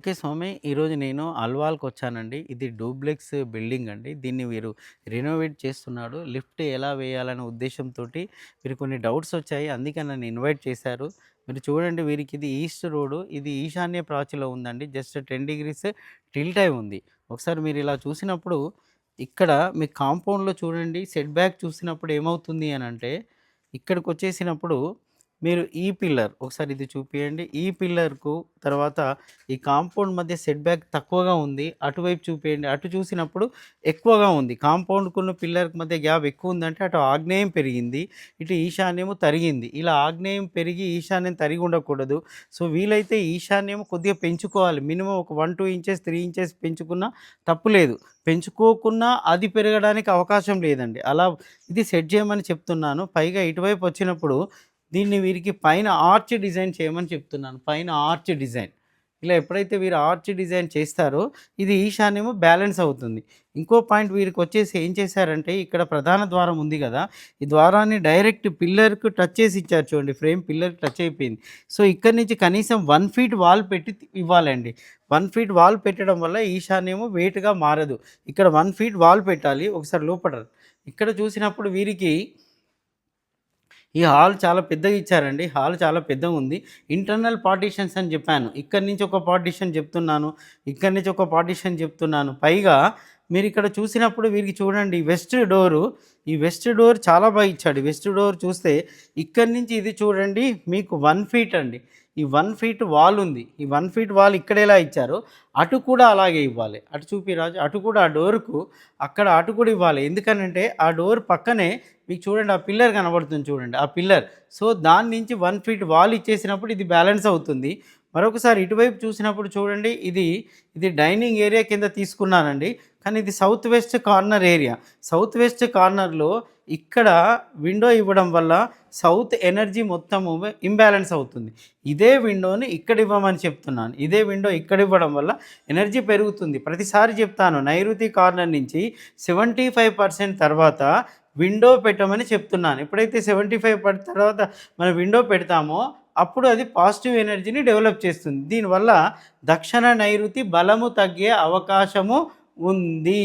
Okay స్వామి. ఈరోజు నేను అల్వాల్‌కొచ్చానండి. ఇది డూప్లెక్స్ బిల్డింగ్ అండి. దీన్ని వీరు రెనోవేట్ చేస్తున్నాడు. లిఫ్ట్ ఎలా వేయాలనే ఉద్దేశ్యంతోటి వీరు కొన్ని డౌట్స్ వచ్చాయి. అందుకే నన్ను ఇన్వైట్ చేశారు. మీరు చూడండి వీరికి ఇది ఈస్ట్ రోడ్. ఇది ఈశాన్య ప్రాచ్యలో ఉందండి. జస్ట్ 10 డిగ్రీస్ టిల్ట్ అయి ఉంది. ఒకసారి మీరు ఇలా చూసినప్పుడు ఇక్కడ మీ కాంపౌండ్‌లో చూడండి సెట్ బ్యాక్ చూసినప్పుడు ఏమవుతుంది అనంటే ఇక్కడికొచ్చేసినప్పుడు మీరు ఈ పిల్లర్ ఒకసారి ఇది చూపియండి. ఈ పిల్లర్‌కు తర్వాత ఈ కాంపౌండ్ మధ్య సెట్ బ్యాక్ తక్కువగా ఉంది. అటువైపు చూపియండి. అటు చూసినప్పుడు ఎక్కువగా ఉంది. కాంపౌండ్‌కున్న పిల్లర్‌కి మధ్య గ్యాప్ ఎక్కువ ఉందంటే అటు ఆగ్నేయం పెరిగింది. ఇటు ఈశాన్యము తరిగింది. ఇలా ఆగ్నేయం పెరిగి ఈశాన్యం తరిగి ఉండకూడదు. సో, వీలైతే ఈశాన్యం కొద్దిగా పెంచుకోవాలి. మినిమమ్ ఒక 1, 2 ఇంచెస్ 3 ఇంచెస్ పెంచుకున్నా తప్పులేదు. పెంచుకోకున్నా అది పెరగడానికి అవకాశం లేదండి. అలా ఇది సెట్ చేయమని చెప్తున్నాను. పైగా ఇటువైపు వచ్చినప్పుడు దీన్ని వీరికి పైన ఆర్చ్ డిజైన్ చేయమని చెప్తున్నాను. పైన ఆర్చ్ డిజైన్. ఇలా ఎప్పుడైతే వీరు ఆర్చ్ డిజైన్ చేస్తారో ఇది ఈశాన్యము బ్యాలెన్స్ అవుతుంది. ఇంకో పాయింట్ వీరికొచ్చేసి ఏం చేశారంటే ఇక్కడ ప్రధాన ద్వారం ఉంది గదా! ఈ ద్వారాన్ని డైరెక్ట్ పిల్లర్‌కి టచ్ చేసి ఇచ్చారు చూడండి. ఫ్రేమ్ పిల్లర్‌కి టచ్ అయిపోయింది. సో, ఇక్కడి నుంచి కనీసం 1 ఫీట్ వాల్ పెట్టి ఇవ్వాలండి. 1 ఫీట్ వాల్ పెట్టడం వల్ల ఈశాన్యము వెయిట్‌గా మారదు. ఇక్కడ 1 ఫీట్ వాల్ పెట్టాలి. ఒకసారి లోపట ఇక్కడ చూసినప్పుడు వీరికి ఈ హాల్ చాలా పెద్దగా ఇచ్చారండి. హాల్ చాలా పెద్దగుంది. ఇంటర్నల్ పార్టిషన్స్ అని జెప్పాను. ఇక్కడి నుంచి ఒక పార్టిషన్ చెప్తున్నాను. ఇక్కడి నుంచి ఒక పార్టిషన్ చెప్తున్నాను. పైగా మీరిక్కడ చూసినప్పుడు వీరికి చూడండి వెస్ట్ డోరు, ఈ వెస్ట్ డోర్ చాలా బాగా ఇచ్చాడు. వెస్ట్ డోర్ చూస్తే ఇక్కడి నుంచి ఇది చూడండి మీకు 1 ఫీట్ అండి. ఈ 1 ఫీట్ వాల్ ఉంది. ఈ 1 ఫీట్ వాల్ ఇక్కడ ఎలా ఇచ్చారో అటు కూడా అలాగే ఇవ్వాలి. అటు చూపి రాజు. అటు కూడా ఆ డోర్‌కు అక్కడ అటు కూడా ఇవ్వాలి. ఎందుకనంటే ఆ డోర్ పక్కనే మీకు చూడండి ఆ పిల్లర్ కనబడుతుంది చూడండి. ఆ పిల్లర్. సో, దాని నుంచి 1 ఫీట్ వాల్ ఇచ్చేసినప్పుడు ఇది బ్యాలెన్స్ అవుతుంది. మరొకసారి ఇటువైపు చూసినప్పుడు చూడండి ఇది డైనింగ్ ఏరియా కింద తీసుకున్నానండి. కానీ ఇది south west corner area. South west కార్నర్‌లో ఇక్కడ విండో ఇవ్వడం వల్ల సౌత్ ఎనర్జీ మొత్తము ఇంబాలెన్స్ అవుతుంది. ఇదే విండోని ఇక్కడ ఇవ్వమని చెప్తున్నాను. ఇదే విండో ఇక్కడ ఇవ్వడం వల్ల ఎనర్జీ పెరుగుతుంది. ప్రతిసారి చెప్తాను నైరుతి కార్నర్ నుంచి 75% తర్వాత విండో పెట్టమని చెప్తున్నాను. ఎప్పుడైతే 75 తర్వాత మనం విండో పెడతామో అప్పుడు అది పాజిటివ్ ఎనర్జీని డెవలప్ చేస్తుంది. దీనివల్ల దక్షిణ నైరుతి బలము తగ్గే అవకాశము ఉంది.